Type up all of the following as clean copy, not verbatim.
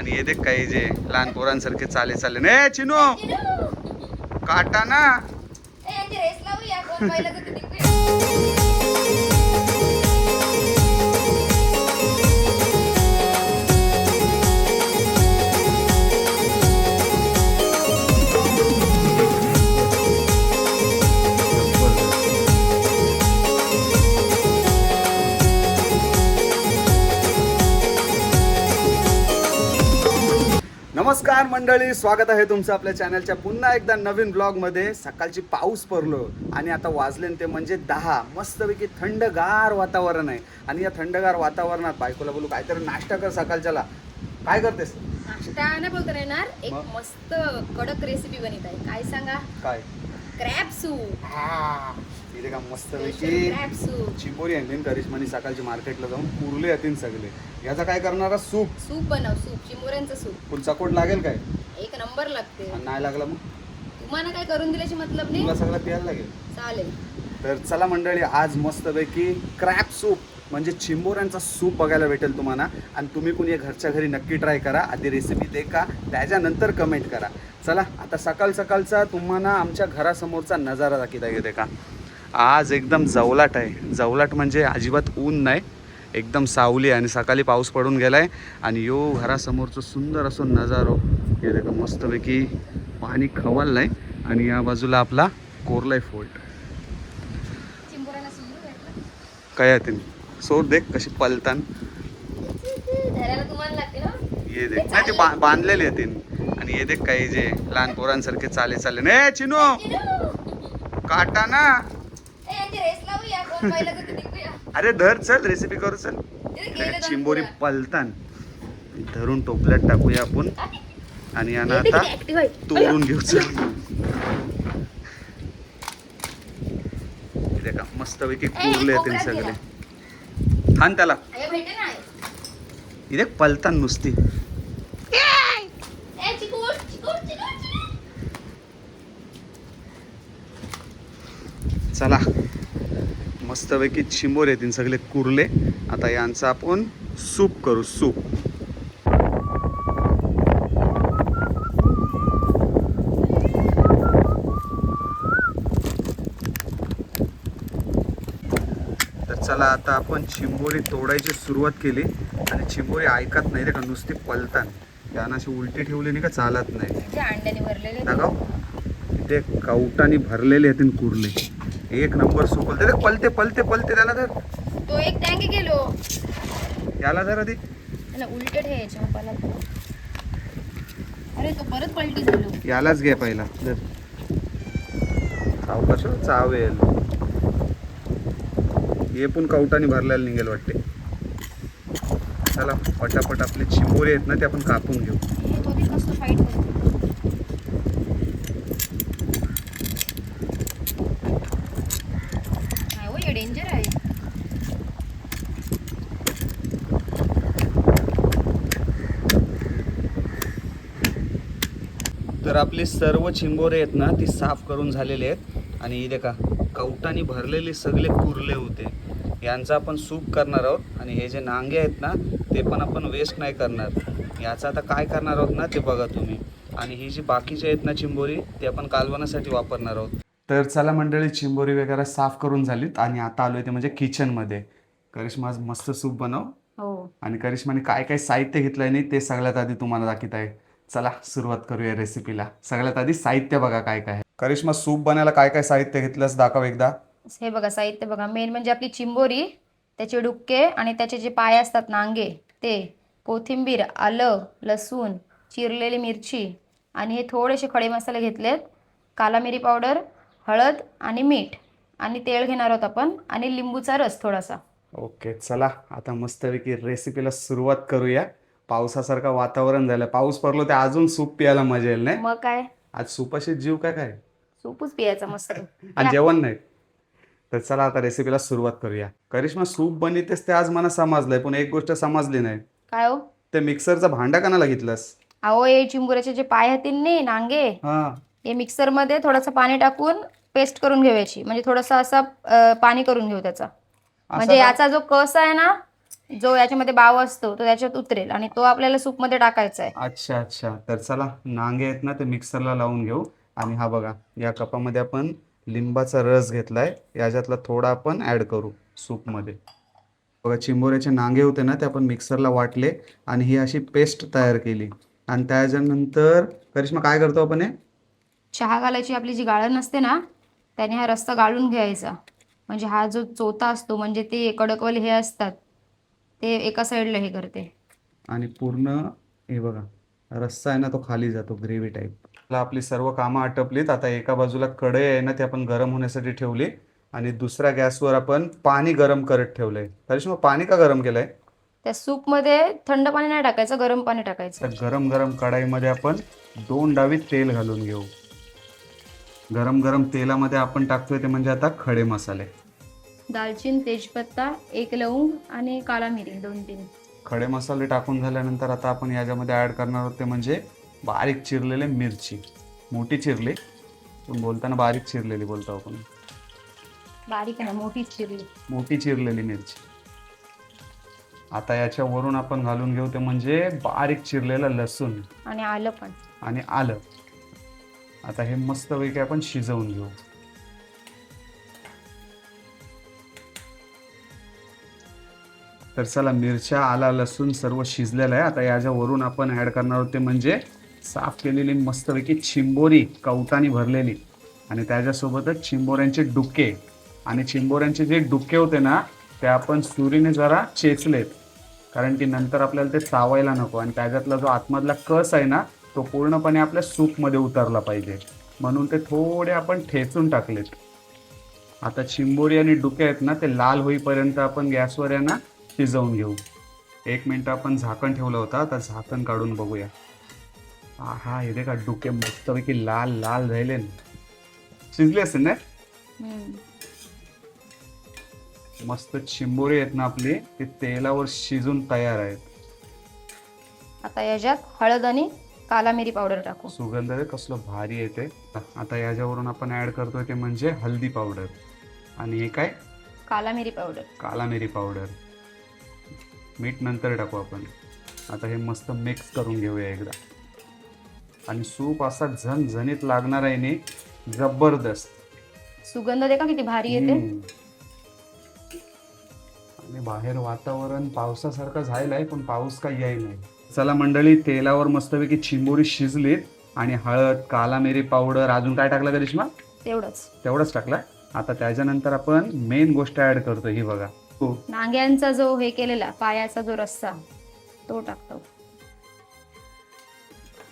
आणि हे देख काही जे लहान पोरांसारखे चाले चाले ने चिनू काटा ना. नमस्कार मंडळी, स्वागत आहे तुमचं आपल्या चॅनलच्या पुन्हा एकदा नवीन ब्लॉगमध्ये. सकाळची पाऊस पडलो आणि आता वाजले ते म्हणजे 10. मस्तपैकी थंडगार वातावरण आहे आणि या थंडगार वातावरणात बायकोला बोलू काहीतरी नाश्ता कर सकाळच्याला. काय करतेस? नाश्ता नाही बोलता येणार. एक मस्त कडक रेसिपी बनत आहे. काय सांगा? काय? Crab soup. इथे का मस्तपैकी क्रॅब सूप चिंबोरी आणली करिश्मानी सकाळची मार्केटला जाऊन. पुरले येतील सगळे. याचा काय करणारा? सूप. सूप बनव. सूप चिंबोऱ्यांचं सूप. फुल चकोट लागेल काय? एक नंबर लागते. आणि नाही लागला मग तुम्हाला काय करून दिल्याची मतलब नाही. तुला सगळं प्यायला लागेल. चालेल. तर चला मंडळी, आज मस्तपैकी क्रॅब सूप म्हणजे चिंबोऱ्यांचा सूप बघायला भेटेल तुम्हाला. आणि तुम्ही कुणी घरच्या घरी नक्की ट्राय करा. आधी रेसिपी देखा, त्याच्यानंतर कमेंट करा. चला आता सकाळ सकाळचा तुम्हाला आमच्या घरासमोरचा नजारा दाखवता येते का. आज एकदम जवलाट आहे. जवलाट म्हणजे अजिबात ऊन नाही, एकदम सावली आहे आणि सकाळी पाऊस पडून गेला आहे. आणि यो घरासमोरचं सुंदर असं नजारो हे देखा. मस्तपैकी पाणी खवललं आहे आणि या बाजूला आपला कोरलाई फोर्ट. चिंबोऱ्याला सूप काय आहे ते सोड देख कशी पलतान. धरायला तुम्हाला लागते ना. ये देख नाही ते बांधलेले येतील. आणि हे देख काही जे लहान पोरांसारखे चाले चाले ने चिनू काटा ना. रेस लावूया. कोण पहिला जातो निघूया. अरे धर, चल रेसिपी करू चल. चिंबोरी पलतान धरून टोपल्यात टाकूया आपण आणि यांना आता तोडून घेऊ. चल देखा मस्तपैकी कुरले येतील सगळे. हान त्याला भेटे ना. इथे पलतान नुसती. चला मस्तपैकी चिंबोर येतील सगळे कुरले. आता यांचा आपण सूप करू. सूप तर चला आता आपण चिंबोरी तोडायची सुरुवात केली आणि चिंबोरी ऐकत नाही रे का, नुसती पलतान. यांना अशी उलटी ठेवली नाही का चालत नाही. अंड्याने भरलेले दाखव ते कवटाने भरलेले आहेत कुरले. एक नंबर सूप पलते पलते पलते पलते. त्याला धर. तो एक टँक गेलो. याला धर आधी. त्याला उलटे ठेवायचे मग पहिला. अरे तो परत पलटी झालो. यालाच घे पहिला. धर. सावकाश चावेल. हे पण कवटाने भरलेला निघेल वाटते. चला पटापट आपले चिंबोरे आहेत ना ते आपण कापून घेऊ. हे बघ कसं फाईट करतो. डेंजर आहे. तर आपली सर्व चिंबोरे आहेत ना ती साफ करून झालेली आहेत आणि इथे का कवटाने भरलेले सगळे कुरले होते. यांचा आपण सूप करणार आहोत आणि हे जे नांगे आहेत ना ते पण आपण वेस्ट नाही करणार. याचा आता काय करणार आहोत ना ते बघा तुम्ही. आणि ही जी बाकीची आहेत ना चिंबोरी ते आपण कालवणासाठी वापरणार आहोत. तर चला मंडळी, चिंबोरी वगैरे साफ करून झालीत आणि आता आलोय ते म्हणजे किचनमध्ये. करिश्मा आज मस्त सूप बनव. हो. आणि करिश्माने काय काय साहित्य घेतलंय नाही ते सगळ्यात आधी तुम्हाला दाखवत आहे. चला सुरुवात करूया रेसिपीला. सगळ्यात आधी साहित्य बघा काय काय आहे. करिश्मा सूप बनायला काय काय साहित्य घेतलंस दाखव एकदा. हे बघा साहित्य बघा. मेन म्हणजे आपली चिंबोरी, त्याचे डुक्के आणि त्याचे जे पाय असतात नांगे ते, कोथिंबीर, आलं, लसूण, चिरलेली मिरची आणि हे थोडेसे खडे मसाले घेतलेत, काला मिरी पावडर, हळद आणि मीठ आणि तेल घेणार आहोत आपण आणि लिंबूचा रस थोडासा. ओके चला आता मस्तपैकी रेसिपीला सुरुवात करूया. पावसासारखं वातावरण झालं, पाऊस पडलो ते अजून सूप प्यायला मजा येईल नाही. मग काय, आज सूपाशी जीव काय काय सूपच पियाचा मस्त. आणि जेवण नाही. तर चला आता रेसिपीला सुरुवात करूया. करिश्मा सूप बनवतेस ते आज मला समजलंय, पण एक गोष्ट समजली नाही. काय हो? ते मिक्सरचा भांडा कानाला घेतलंस? अहो हे चिंबोऱ्याचे जे पाय आहेत ना नांगे, हे मिक्सर मध्ये थोडंसं पाणी टाकून पेस्ट करून घ्यायची. म्हणजे थोडंसं असं पाणी करून घेऊ त्याचा. म्हणजे याचा जो कस आहे ना जो याच्यामध्ये बाव असतो तो त्याच्यात उतरेल आणि तो आपल्याला सूपमध्ये टाकायचा आहे. अच्छा अच्छा, तर चला नांगे आहेत ना ते मिक्सरला लावून घेऊ. आणि हा बघा, या कपामध्ये आपण लिंबाचा रस घेतलाय, याच्यातला थोडा आपण ऍड करू सूपमध्ये. बघा, चिंबोऱ्याचे नांगे होते ना ते आपण मिक्सरला वाटले आणि ही अशी पेस्ट तयार केली. आणि त्याच्यानंतर करिश्मा काय करतो आपण हे? चहा घालायची आपली जी गाळण असते ना, त्याने हा रस्सा गाळून घ्यायचा. म्हणजे हा जो चोथा असतो, म्हणजे ते कडकवाले हे असतात, ते एका साईडला हे करते. आणि पूर्ण हे बघा, रस्सा आहे ना तो खाली जातो ग्रेव्ही टाईप. आपली सर्व कामं आटपलीत. आता एका बाजूला कढई आहे ना ती आपण गरम होण्यासाठी ठेवली आणि दुसऱ्या गॅसवर आपण पाणी गरम करत ठेवलंय. करिश्मा, पाणी का गरम केलंय? त्या सूपमध्ये थंड पाणी नाही टाकायचं, गरम पाणी टाकायचं. तर गरम गरम कढाईमध्ये आपण 2 डावी तेल घालून घेऊ. गरम गरम तेलामध्ये आपण टाकतोय ते म्हणजे आता खडे मसाले. दालचीन, तेजपत्ता, 1 लवंग आणि काळा मिरी 2-3. खडे मसाले टाकून झाल्यानंतर आता आपण याच्यामध्ये ॲड करणार आहोत ते म्हणजे बारीक चिरलेले मिरची. मोठी चिरली, पण बोलताना बारीक चिरलेली बोलतो आपण. बारीक ना, मोठी चिरली. मोठी चिरलेली मिरची. आता याच्यावरून आपण घालून घेऊ ते म्हणजे बारीक चिरलेलं लसूण आणि आलं पण. आणि आलं. आता हे मस्तपैकी आपण शिजवून घेऊ. तर चला, मिरच्या, आला, लसूण सर्व शिजलेलं आहे. आता याच्यावरून आपण ॲड करणार आहोत ते म्हणजे साफ केलेली मस्तपैकी चिंबोरी, कवटाने भरलेली. आणि त्याच्यासोबतच चिंबोऱ्यांचे डुके. आणि चिंबोऱ्यांचे जे डुके होते ना ते आपण सुरीने जरा चेचलेत, कारण की नंतर आपल्याला ते चावायला नको. आणि त्याच्यातला जो आतमधला कस आहे ना तो पूर्णपणे आपल्या सूपमध्ये उतरला पाहिजे, म्हणून ते थोडे आपण ठेचून टाकलेत. आता चिंबोरी आणि डुके आहेत ना ते लाल होईपर्यंत आपण गॅसवर आहे ना शिजवून घेऊ. 1 मिनिट आपण झाकण ठेवलं होतं, आता झाकण काढून बघूया. हा, हे देखा, डुके मस्तपैकी लाल लाल झाले, शिजले असेल ना. मस्त चिंबोरी आहेत ना आपली, ते तेलावर शिजून तयार आहेत. आता याच्यात हळद आणि काला मिरी पावडर टाकू. सुगंध रे कसलं भारी येते. आता याच्यावरून आपण ऍड करतोय ते म्हणजे हल्दी पावडर. आणि हे काय? काला मिरी पावडर. काला मिरी पावडर. मीठ नंतर टाकू आपण. आता हे मस्त मिक्स करून घेऊया एकदा. आणि सूप असा झणझणीत लागणार आहे नी, जबरदस्त. सुगंध देखा किती भारी येते. आणि बाहेर वातावरण पावसासारखं झालेलं आहे, पण पाऊस काही याय नाही. चला मंडळी, तेलावर मस्तपैकी चिंबोरी शिजलीत. आणि हळद, काला मिरी पावडर, अजून काय टाकलं करिश्मा? तेवढंच टाकलं. आता त्याच्यानंतर आपण मेन गोष्ट ऍड करतो, ही बघा, नांग्यांचा जो हे केलेला पायाचा जो रस्सा तो टाकतो.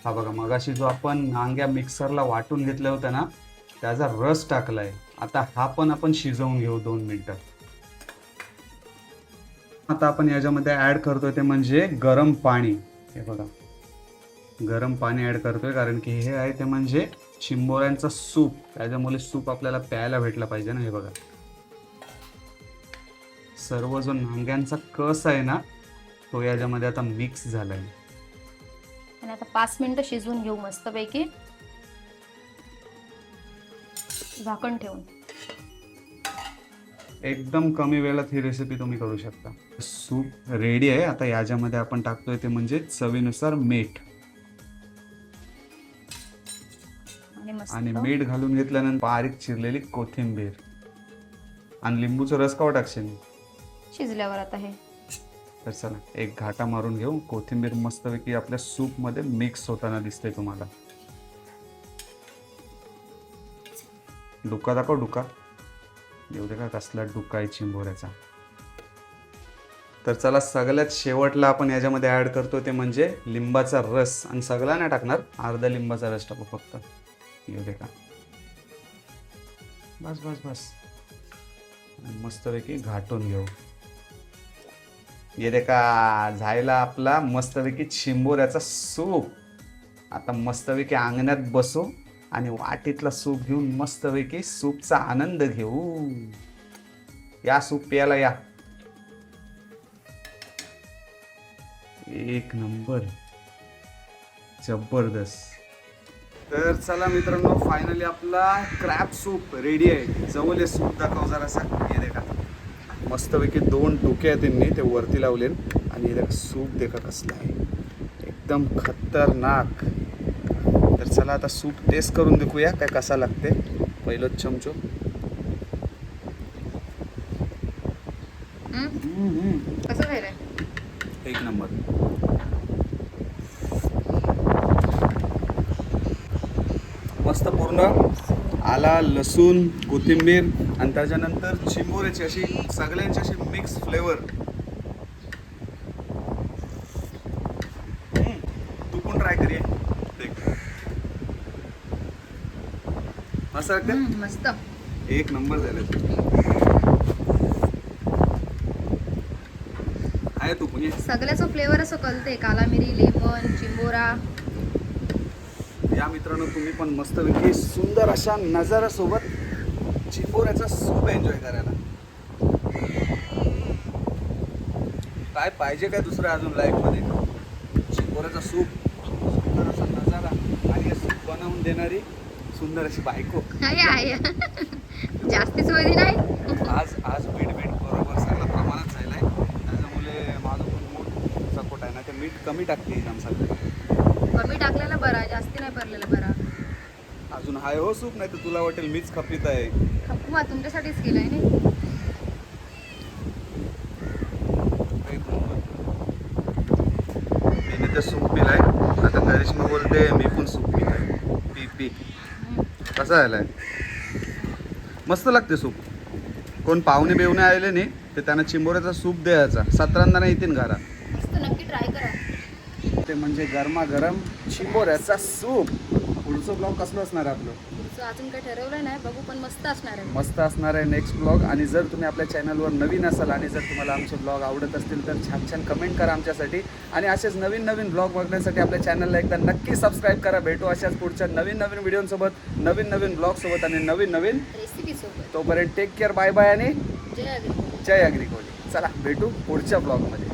हा बघा, मगाशी जो आपण नांग्या मिक्सरला वाटून घेतल्या होत्या ना त्याचा रस टाकलाय. आता हा पण आपण शिजवून घेऊ 2 मिनिटं. आता आपण याच्यामध्ये ऍड करतोय ते म्हणजे गरम पाणी. हे बघा, गरम पाणी ऍड करतोय, कारण की हे आहे ते म्हणजे चिंबोऱ्यांचा सूप. त्याच्यामुळे सूप आपल्याला प्यायला भेटला पाहिजे ना. हे बघा, सर्व जो नांग्यांचा कस आहे ना तो याच्यामध्ये आता मिक्स झालाय. आणि आता 5 मिनिटं शिजवून घेऊ मस्तपैकी, झाकण ठेवून. एकदम कमी वेळात ही रेसिपी तुम्ही करू शकता. सूप रेडी आहे. आता याच्यामध्ये आपण टाकतोय ते म्हणजे चवीनुसार मीठ. आणि मीठ घालून घेतल्यानंतर बारीक चिरलेली कोथिंबीर आणि लिंबूचा रस कवा टाकशील शिजल्यावर. आता हे तर चला एक घाटा मारून घेऊ. कोथिंबीर मस्तपैकी आपल्या सूप मध्ये मिक्स होताना दिसतंय तुम्हाला. डुक्का दाखव, डुक्का येऊ दे का, कसला डुक्का आहे चिंबोऱ्याचा. तर चला, सगळ्यात शेवटला आपण याच्यामध्ये ऍड करतो ते म्हणजे लिंबाचा रस. आणि सगळा नाही टाकणार, अर्धा लिंबाचा रस टाकू फक्त. येऊ दे का, बस बस बस. मस्तपैकी घाटून घेऊ. ये दे का, झायला आपला मस्तपैकी चिंबोऱ्याचा सूप. आता मस्तपैकी अंगणात बसू आणि वाटीतला सूप घेऊन मस्तपैकी सूपचा आनंद घेऊ. या सूप प्यायला या. एक नंबर, जबरदस्त. तर चला मित्रांनो, फायनली आपला क्रॅब सूप रेडी आहे. जवळ सूप दाखव जरासा. हे देखा, मस्तपैकी 2 टोके आहेत त्यांनी ते वरती लावले आणि हे सूप देखा कसलं आहे, एकदम खतरनाक. तर चला आता सूप टेस्ट करून देखूया काय कसा लागते. पहिलं चमचो. कसं झालंय? एक नंबर. मस्त पूर्ण आला, लसूण, कोथिंबीर आणि त्याच्यानंतर चिंबोऱ्याची अशी सगळ्यांची अशी मिक्स फ्लेवर. तू पण ट्राय करूया देख. मस्त वाटतं? मस्त. एक नंबर झालं. आहे तू पुणे. सगळ्याचं फ्लेवर असं कळते, काला मिरी, लेमन, चिंबोरा. या मित्रांनो तुम्ही पण मस्तपैकी सुंदर अशा नजाऱ्यासोबत चिंबोऱ्याचा सूप एन्जॉय करायला. काय पाहिजे काय दुसरं अजून लाईफमध्ये. चिंबोऱ्याचा सूप, सुंदर असा नजारा आणि हे सूप बनवून देणारी सुंदर अशी बायको. आहे जास्तीच वेळी नाही. आज मीठ बरोबर सगळं प्रमाणात झालं आहे, त्याच्यामुळे माझं पण मूड सपोर्ट आहे ना. ते मीठ कमी टाकते एकदम सगळं. कमी टाकलेला बरा, जास्ती नाही पडलेला बरा. अजून हाय हो सूप, नाही तर तुला वाटेल मीच खपीत आहे. खपवा तुमच्यासाठीच केलंय नाही. तिने ते सूप पिलाय, आता करिश्मा बोलते मी पण सूप पिलाय. पी कसा झालाय? मस्त लागते सूप. कोण पाहुणे बिवणे आले नाही तर त्यांना चिंबोऱ्याचा सूप द्यायचा, 17 येतील घरा. मस्त, नक्की ट्राय करा. ते म्हणजे गरमागरम चिंबोऱ्याचा सूप. पुढचं ब्लॉग कसलं असणार आहे आपलं? पुढचं अजून काही ठरवलं नाही, बघू, पण मस्त असणार आहे. मस्त असणार आहे नेक्स्ट ब्लॉग. आणि जर तुम्ही आपल्या चॅनलवर नवीन असाल आणि जर तुम्हाला आमचे ब्लॉग आवडत असतील तर छान छान कमेंट करा आमच्यासाठी. आणि असेच नवीन नवीन ब्लॉग बघण्यासाठी आपल्या चॅनलला एकदा नक्की सबस्क्राईब करा. भेटू अशाच पुढच्या नवीन नवीन व्हिडिओसोबत, नवीन नवीन ब्लॉगसोबत आणि नवीन नवीन रेसिपी सोबत. तोपर्यंत टेक केअर, बाय बाय आणि जय अग्री. जय अग्रिकोली. चला भेटू पुढच्या ब्लॉगमध्ये.